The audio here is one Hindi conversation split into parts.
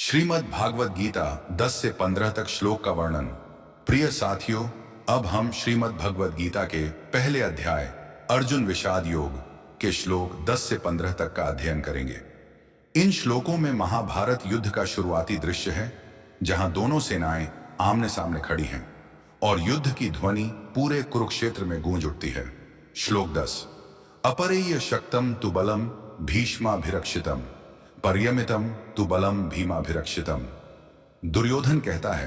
श्रीमद् भागवत गीता 10 से 15 तक श्लोक का वर्णन। प्रिय साथियों, अब हम श्रीमद् भगवत गीता के पहले अध्याय अर्जुन विषाद योग के श्लोक 10 से 15 तक का अध्ययन करेंगे। इन श्लोकों में महाभारत युद्ध का शुरुआती दृश्य है, जहां दोनों सेनाएं आमने सामने खड़ी हैं और युद्ध की ध्वनि पूरे कुरुक्षेत्र में गूंज उठती है। श्लोक 10। अपरेय शक्तम तु बलम भीष्माभिरक्षितम पर्यमितम तु बलम भीमाभिरक्षितम। दुर्योधन कहता है,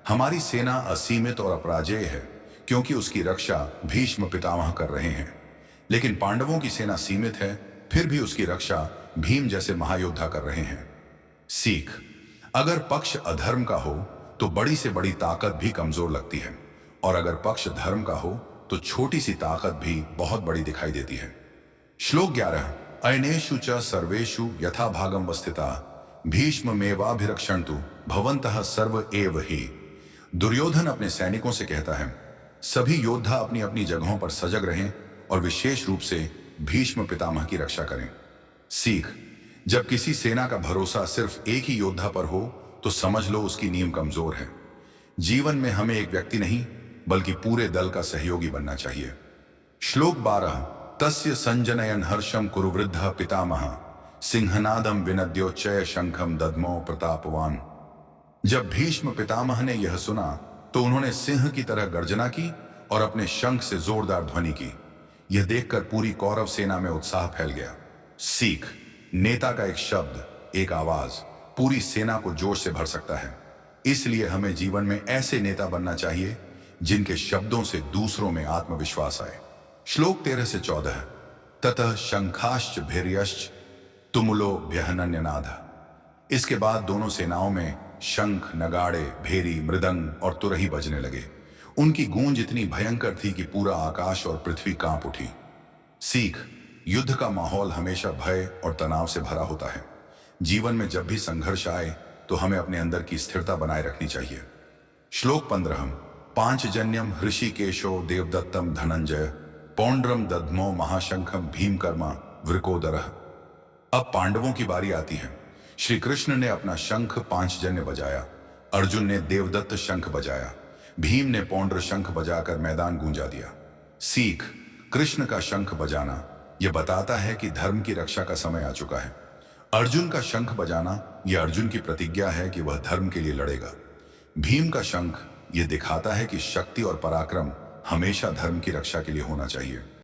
हमारी सेना असीमित और अपराजेय है क्योंकि उसकी रक्षा भीष्म पितामह कर रहे हैं, लेकिन पांडवों की सेना सीमित है, फिर भी उसकी रक्षा भीम जैसे महायोद्धा कर रहे हैं। सीख: अगर पक्ष अधर्म का हो तो बड़ी से बड़ी ताकत भी कमजोर लगती है, और अगर पक्ष धर्म का हो तो छोटी सी ताकत भी बहुत बड़ी दिखाई देती है। श्लोक 11। अयनेषु च सर्वेषु यथा भागम वस्थिता भीष्ममेवाभिरक्षन्तु भवन्तः सर्व एव हि। दुर्योधन अपने सैनिकों से कहता है, सभी योद्धा अपनी अपनी जगहों पर सजग रहें और विशेष रूप से भीष्म पितामह की रक्षा करें। सीख: जब किसी सेना का भरोसा सिर्फ एक ही योद्धा पर हो तो समझ लो उसकी नींव कमजोर है। जीवन में हमें एक व्यक्ति नहीं बल्कि पूरे दल का सहयोगी बनना चाहिए। श्लोक 12। तस्य संजनयन हर्षम कुरुवृद्धः पितामह सिंहनादम विनद्योच्चय शंखम दद्मो प्रतापवान। जब भीष्म पितामह ने यह सुना तो उन्होंने सिंह की तरह गर्जना की और अपने शंख से जोरदार ध्वनि की। यह देखकर पूरी कौरव सेना में उत्साह फैल गया। सीख: नेता का एक शब्द, एक आवाज पूरी सेना को जोश से भर सकता है। इसलिए हमें जीवन में ऐसे नेता बनना चाहिए जिनके शब्दों से दूसरों में आत्मविश्वास आए। श्लोक 13 से 14। ततः शंखाश्च भैर्यश्च तुमुलो व्यहनन्यनाद। इसके बाद दोनों सेनाओं में शंख, नगाड़े, भेरी, मृदंग और तुरही बजने लगे। उनकी गूंज इतनी भयंकर थी कि पूरा आकाश और पृथ्वी कांप उठी। सीख: युद्ध का माहौल हमेशा भय और तनाव से भरा होता है। जीवन में जब भी संघर्ष आए तो हमें अपने अंदर की स्थिरता बनाए रखनी चाहिए। श्लोक 15। पांचजन्यम ऋषिकेशो देवदत्तम धनंजय पौंड्रम दद्मो महाशंखम भीमकर्मा वृकोदरः। अब पांडवों की बारी आती है। श्री कृष्ण ने अपना शंख पांचजन्य बजाया, अर्जुन ने देवदत्त शंख बजाया, भीम ने पौंड्र शंख बजाकर मैदान गूंजा दिया। सीख: कृष्ण का शंख बजाना यह बताता है कि धर्म की रक्षा का समय आ चुका है। अर्जुन का शंख बजाना यह अर्जुन की प्रतिज्ञा है कि वह धर्म के लिए लड़ेगा। भीम का शंख यह दिखाता है कि शक्ति और पराक्रम हमेशा धर्म की रक्षा के लिए होना चाहिए।